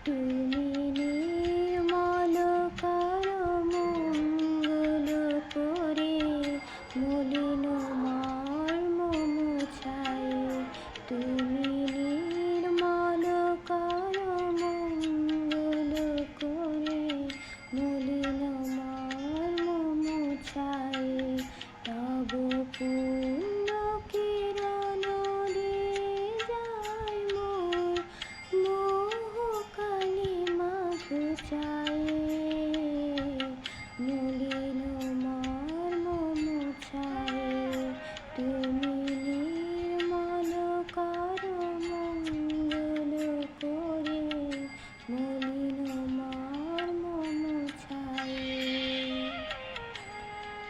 তুমি নির্মল করো মঙ্গল করে, মলিন মর্ম মুছায়। তুমি নির্মল করো মঙ্গল করে, মলিন মর্ম মুছায়। তব